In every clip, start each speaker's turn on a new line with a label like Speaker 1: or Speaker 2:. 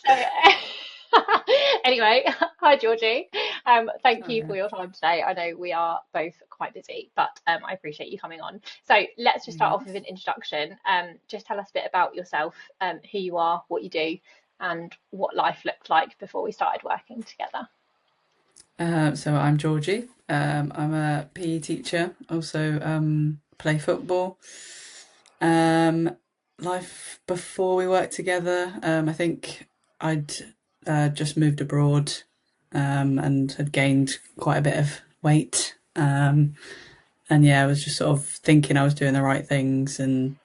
Speaker 1: So anyway, hi Georgie. Thank you for your time today. I know we are both quite busy, but I appreciate you coming on. So let's just start off with an introduction. Just tell us a bit about yourself, who you are, what you do, and what life looked like before we started working together.
Speaker 2: So I'm Georgie. I'm a PE teacher, also play football. Um, Life before we worked together, I think I'd just moved abroad and had gained quite a bit of weight. And yeah, I was just sort of thinking I was doing the right things and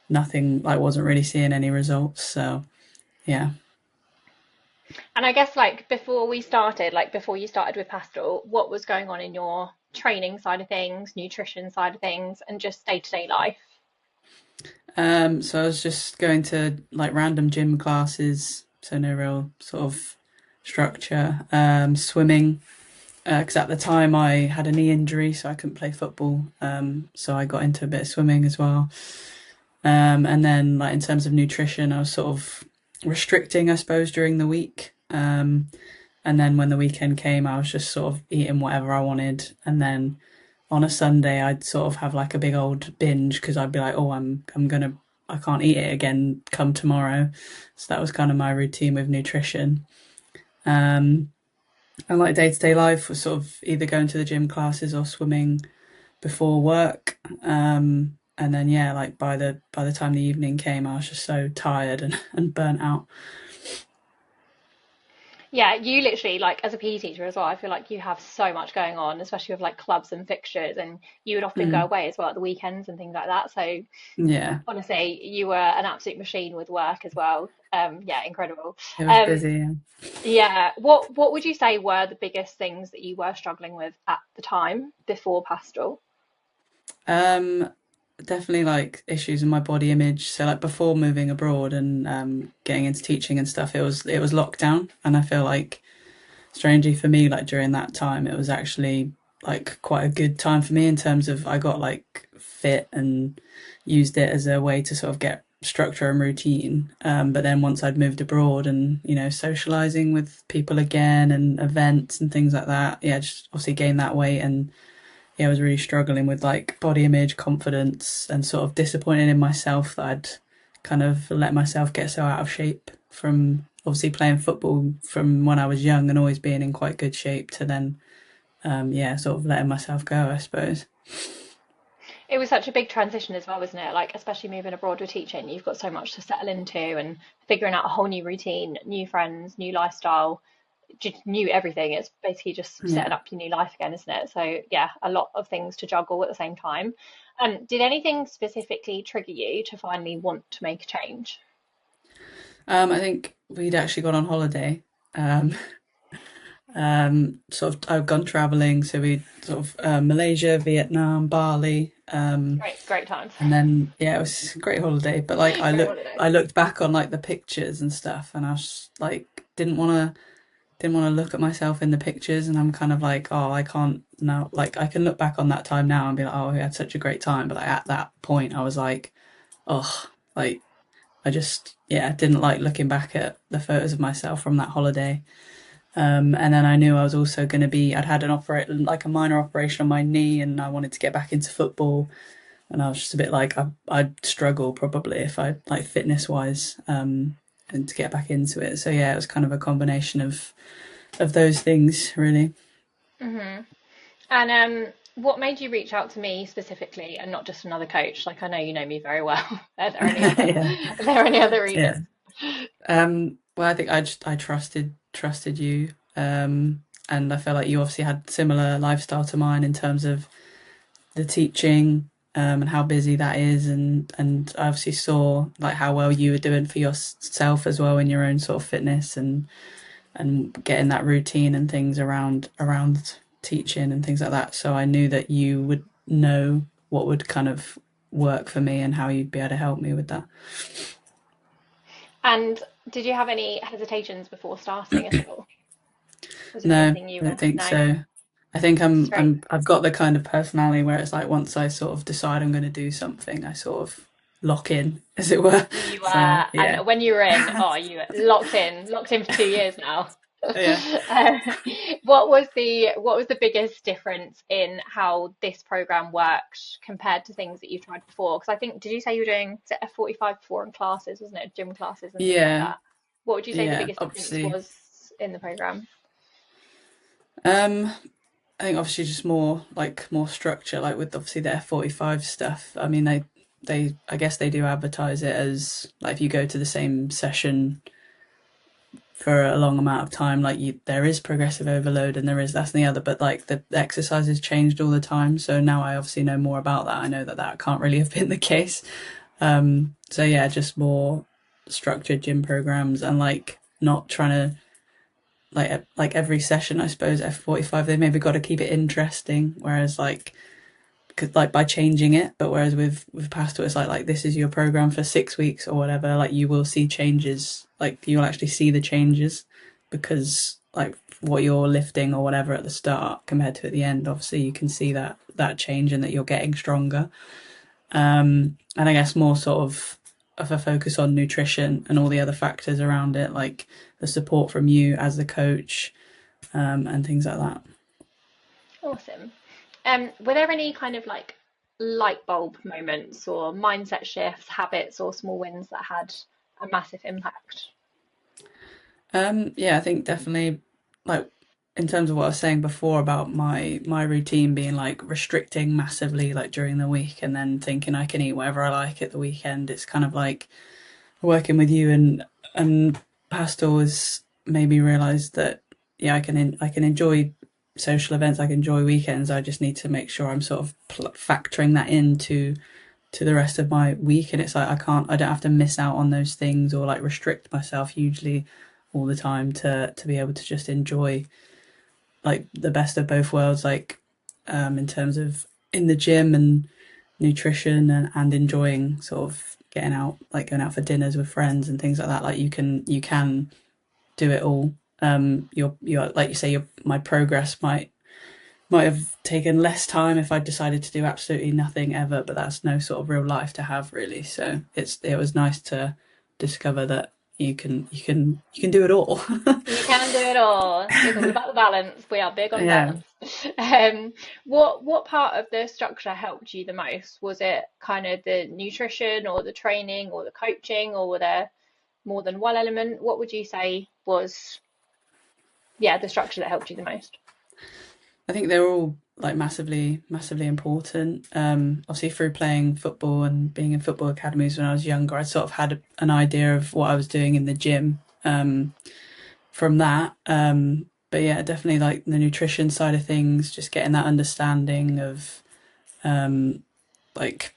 Speaker 2: nothing, like wasn't really seeing any results. So yeah.
Speaker 1: And I guess like before we started, like before you started with Pastel, what was going on in your training side of things, nutrition side of things, and just day-to-day life?
Speaker 2: So I was just going to like random gym classes, so no real sort of structure. Swimming, because at the time I had a knee injury, so I couldn't play football. So I got into a bit of swimming as well. And then like in terms of nutrition, I was sort of restricting, I suppose, during the week. And then when the weekend came, I was just sort of eating whatever I wanted. And then on a Sunday, I'd sort of have like a big old binge because I'd be like, oh, I can't eat it again come tomorrow. So that was kind of my routine with nutrition. Um, and like day to day life was sort of either going to the gym classes or swimming before work. And then yeah, like by the time the evening came, I was just so tired and burnt out.
Speaker 1: Yeah, you literally like as a PE teacher as well, I feel like you have so much going on, especially with like clubs and fixtures, and you would often go
Speaker 2: Mm,
Speaker 1: away as well at the weekends and things like that. So
Speaker 2: yeah,
Speaker 1: honestly, you were an absolute machine with work as well. Yeah, incredible.
Speaker 2: it was
Speaker 1: Um,
Speaker 2: busy. Yeah.
Speaker 1: yeah, what would you say were the biggest things that you were struggling with at the time before Pastel?
Speaker 2: Um, Definitely like issues in my body image. So like before moving abroad and getting into teaching and stuff, it was lockdown, and I feel like strangely for me, like during that time, it was actually like quite a good time for me in terms of I got like fit and used it as a way to sort of get structure and routine. But then once I'd moved abroad and socializing with people again and events and things like that, yeah, just obviously gained that weight and yeah, I was really struggling with like body image, confidence, and sort of disappointed in myself that I'd kind of let myself get so out of shape from obviously playing football from when I was young and always being in quite good shape to then, yeah, sort of letting myself go, I suppose.
Speaker 1: It was such a big transition as well, wasn't it? Like, especially moving abroad with teaching, you've got so much to settle into and figuring out a whole new routine, new friends, new lifestyle, just new everything. It's basically just setting
Speaker 2: Yeah.
Speaker 1: up your new life again, isn't it? So, yeah, a lot of things to juggle at the same time. Did anything specifically trigger you to finally want to make a change?
Speaker 2: I think we'd actually gone on holiday. Um, Sort of, I've gone traveling, so we sort of Malaysia, Vietnam, Bali.
Speaker 1: Great, great times.
Speaker 2: And then yeah, it was a great holiday. But like
Speaker 1: Great holiday.
Speaker 2: I looked back on like the pictures and stuff, and I was like, didn't want to look at myself in the pictures, and I'm kind of like, oh, I can't now. Like I can look back on that time now and be like, oh, we had such a great time. But like at that point, I was like, oh, like I just yeah didn't like looking back at the photos of myself from that holiday. And then I knew I was also going to be. I'd had like a minor operation on my knee, and I wanted to get back into football. And I was just a bit like I'd struggle probably if I like fitness wise, and to get back into it. So yeah, it was kind of a combination of those things really.
Speaker 1: Hmm. And what made you reach out to me specifically and not just another coach? Like, I know you know me very well. Are there any other,
Speaker 2: Yeah,
Speaker 1: are there any other
Speaker 2: yeah.
Speaker 1: reasons?
Speaker 2: Well, I think I trusted you, and I felt like you obviously had similar lifestyle to mine in terms of the teaching, and how busy that is, and I obviously saw like how well you were doing for yourself as well in your own sort of fitness and getting that routine and things around teaching and things like that. So I knew that you would know what would kind of work for me and how you'd be able to help me with that.
Speaker 1: And did you have any hesitations before starting at all? Was it
Speaker 2: No,
Speaker 1: anything you
Speaker 2: I don't
Speaker 1: were,
Speaker 2: think
Speaker 1: no,
Speaker 2: so. I think
Speaker 1: straight?
Speaker 2: I've got the kind of personality where it's like once I sort of decide I'm going to do something, I sort of lock in, as it were.
Speaker 1: You
Speaker 2: So
Speaker 1: were,
Speaker 2: yeah,
Speaker 1: and when you were in, oh, you were locked in for 2 years now.
Speaker 2: yeah.
Speaker 1: Um, what was the biggest difference in how this program worked compared to things that you've tried before? Because I think, did you say you were doing is it F45 before in classes, wasn't it? Gym classes and things like
Speaker 2: Yeah,
Speaker 1: that. What would you say the
Speaker 2: yeah,
Speaker 1: biggest difference
Speaker 2: obviously.
Speaker 1: was in the program?
Speaker 2: Um, I think obviously just more structure, like with obviously the F45 stuff. I mean, they I guess they do advertise it as like if you go to the same session for a long amount of time, like there is progressive overload and there is that's and the other, but like the exercises changed all the time. So now I obviously know more about that. I know that that can't really have been the case. So yeah, just more structured gym programs and like not trying to like every session, I suppose F45 they maybe got to keep it interesting, whereas like cause, like by changing it, but whereas with Pastel it's like this is your program for 6 weeks or whatever, like you will see changes, like you'll actually see the changes because like what you're lifting or whatever at the start compared to at the end, obviously you can see that change and that you're getting stronger. And I guess more sort of a focus on nutrition and all the other factors around it, like the support from you as the coach, and things like that.
Speaker 1: Awesome. Were there any kind of like light bulb moments or mindset shifts, habits, or small wins that had a massive impact?
Speaker 2: Yeah, I think definitely like in terms of what I was saying before about my routine being like restricting massively like during the week and then thinking I can eat whatever I like at the weekend. It's kind of like working with you and Pastel has made me realise that yeah I can enjoy social events, I can enjoy weekends. I just need to make sure I'm sort of factoring that into to the rest of my week, and it's like I don't have to miss out on those things or like restrict myself hugely all the time to be able to just enjoy like the best of both worlds, like in terms of in the gym and nutrition and enjoying sort of getting out, like going out for dinners with friends and things like that. Like you can do it all. You're like you say, my progress might have taken less time if I decided to do absolutely nothing ever, but that's no sort of real life to have really. So it was nice to discover that you can do it all.
Speaker 1: You can do it all. It's all about the balance. We are big on
Speaker 2: Yeah.
Speaker 1: balance. What part of the structure helped you the most? Was it kind of the nutrition or the training or the coaching, or were there more than one element? What would you say was, yeah, the structure that helped you the most?
Speaker 2: I think they're all like massively important. Obviously, through playing football and being in football academies when I was younger, I sort of had an idea of what I was doing in the gym from that. But yeah, definitely like the nutrition side of things, just getting that understanding of like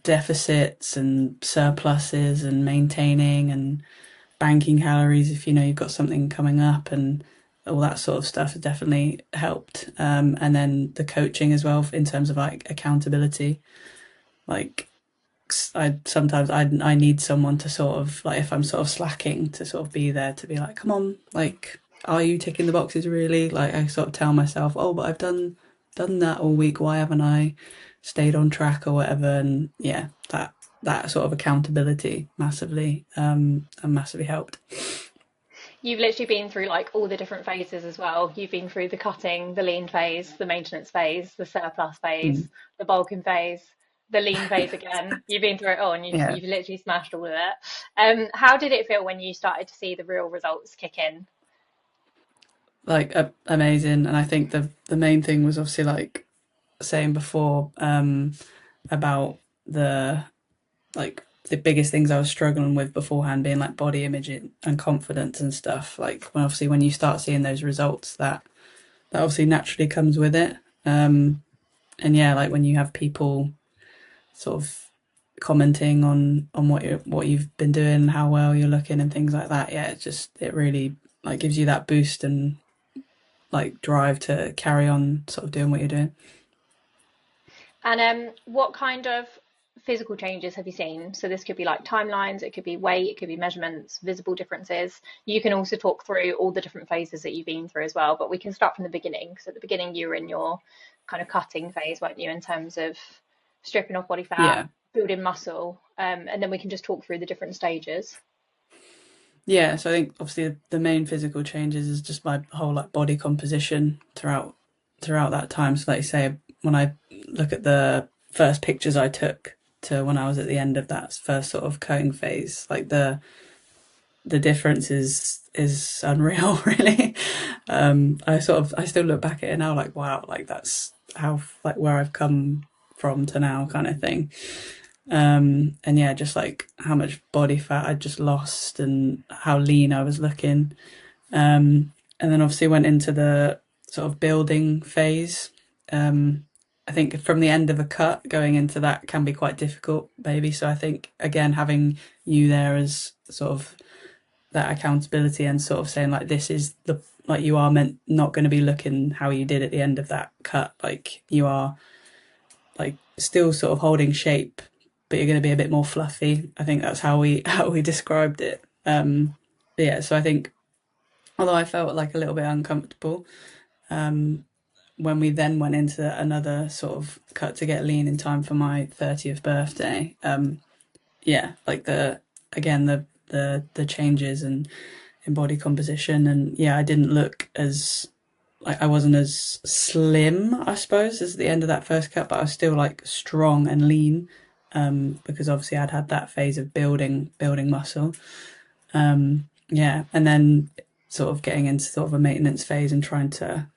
Speaker 2: deficits and surpluses and maintaining and banking calories if you know you've got something coming up and all that sort of stuff has definitely helped. And then the coaching as well in terms of like accountability. Like I need someone to sort of like if I'm sort of slacking to sort of be there to be like, come on, like are you ticking the boxes really? Like I sort of tell myself, oh, but I've done that all week. Why haven't I stayed on track or whatever? And yeah, that sort of accountability massively and massively helped.
Speaker 1: You've literally been through like all the different phases as well. You've been through the cutting, the lean phase, the maintenance phase, the surplus phase,
Speaker 2: Mm.
Speaker 1: the bulking phase, the lean phase again. You've been through it all and
Speaker 2: Yeah,
Speaker 1: you've literally smashed all of it. How did it feel when you started to see the real results kick in?
Speaker 2: like amazing. And I think the main thing was obviously like saying before about the like the biggest things I was struggling with beforehand being like body image and confidence and stuff. Like when obviously when you start seeing those results, that obviously naturally comes with it. And yeah, like when you have people sort of commenting on what you've been doing, how well you're looking, and things like that. Yeah, it really like gives you that boost and like drive to carry on sort of doing what you're doing.
Speaker 1: And what kind of physical changes have you seen? So this could be like timelines, it could be weight, it could be measurements, visible differences. You can also talk through all the different phases that you've been through as well, but we can start from the beginning. So at the beginning, you were in your kind of cutting phase, weren't you, in terms of stripping off body fat,
Speaker 2: Yeah,
Speaker 1: building muscle, and then we can just talk through the different stages.
Speaker 2: Yeah, so I think obviously the main physical changes is just my whole like body composition throughout that time. So like you say, when I look at the first pictures I took to when I was at the end of that first sort of coating phase, like the difference is unreal, really. I still look back at it now like wow, like that's how like where I've come from to now kind of thing. And yeah, just like how much body fat I just lost and how lean I was looking. And then obviously went into the sort of building phase. I think from the end of a cut going into that can be quite difficult, maybe. So I think again having you there as sort of that accountability and sort of saying like this is the like you are meant not going to be looking how you did at the end of that cut. Like you are like still sort of holding shape, but you're going to be a bit more fluffy. I think that's how we how we described it. Yeah, so I think although I felt like a little bit uncomfortable when we then went into another sort of cut to get lean in time for my 30th birthday. Yeah, like the again the changes and in body composition, and yeah, I didn't look as like I wasn't as slim, I suppose, as at the end of that first cut, but I was still like strong and lean, because obviously I'd had that phase of building muscle. Yeah, and then sort of getting into sort of a maintenance phase and trying to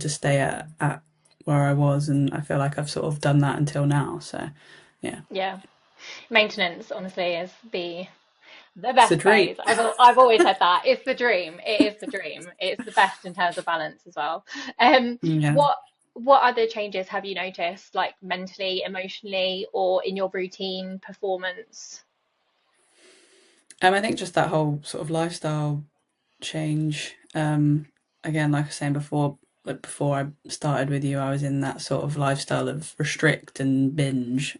Speaker 2: stay at where I was, and I feel like I've sort of done that until now. So yeah,
Speaker 1: Yeah, maintenance honestly is the
Speaker 2: it's the
Speaker 1: best
Speaker 2: dream.
Speaker 1: phase. I've always said that. It's the dream. It is the dream. It's the best in terms of balance as well. Um,
Speaker 2: Yeah.
Speaker 1: what other changes have you noticed, like mentally, emotionally, or in your routine performance?
Speaker 2: I think just that whole sort of lifestyle change. Again, like I was saying before, like before I started with you, I was in that sort of lifestyle of restrict and binge.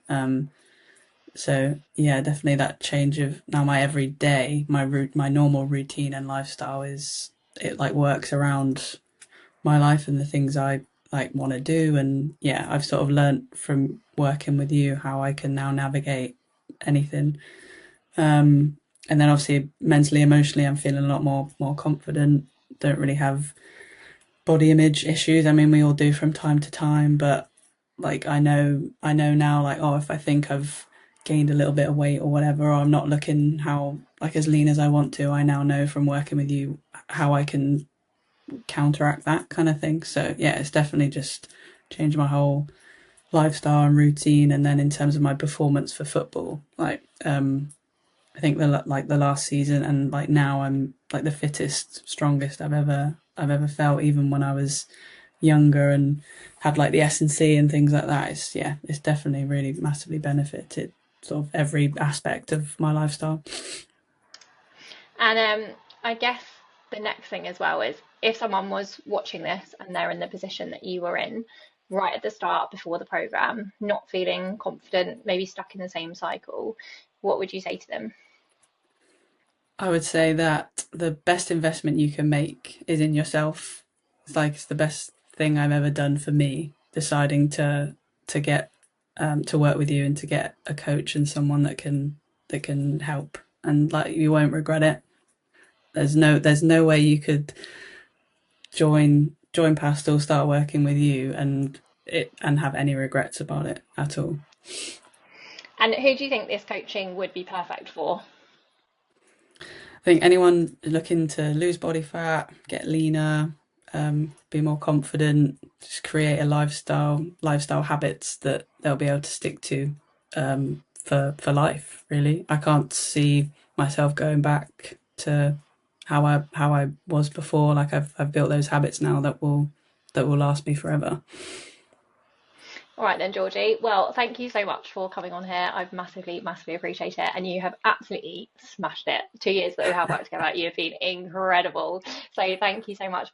Speaker 2: So yeah, definitely that change of now my everyday, my normal routine and lifestyle is it like works around my life and the things I like want to do. And yeah, I've sort of learnt from working with you how I can now navigate anything. And then obviously mentally, emotionally, I'm feeling a lot more confident. Don't really have body image issues. I mean, we all do from time to time, but like I know now, like oh, if I think I've gained a little bit of weight or whatever, or I'm not looking how like as lean as I want to, I now know from working with you how I can counteract that kind of thing. So yeah, it's definitely just changed my whole lifestyle and routine. And then in terms of my performance for football, like I think the last season and like now I'm like the fittest, strongest I've ever felt, even when I was younger and had like the S&C and things like that. It's yeah, it's definitely really massively benefited sort of every aspect of my lifestyle.
Speaker 1: And I guess the next thing as well is if someone was watching this and they're in the position that you were in right at the start before the program, not feeling confident, maybe stuck in the same cycle, what would you say to them?
Speaker 2: I would say that the best investment you can make is in yourself. It's like it's the best thing I've ever done for me, deciding to get to work with you and to get a coach and someone that can help, and like you won't regret it. There's no way you could join Pastel, start working with you, and have any regrets about it at all.
Speaker 1: And who do you think this coaching would be perfect for?
Speaker 2: I think anyone looking to lose body fat, get leaner, be more confident, just create a lifestyle habits that they'll be able to stick to for life. Really, I can't see myself going back to how I was before. Like I've built those habits now that will last me forever.
Speaker 1: All right then, Georgie. Well, thank you so much for coming on here. I've massively, massively appreciate it. And you have absolutely smashed it. 2 years that we have worked together, you have been incredible. So thank you so much.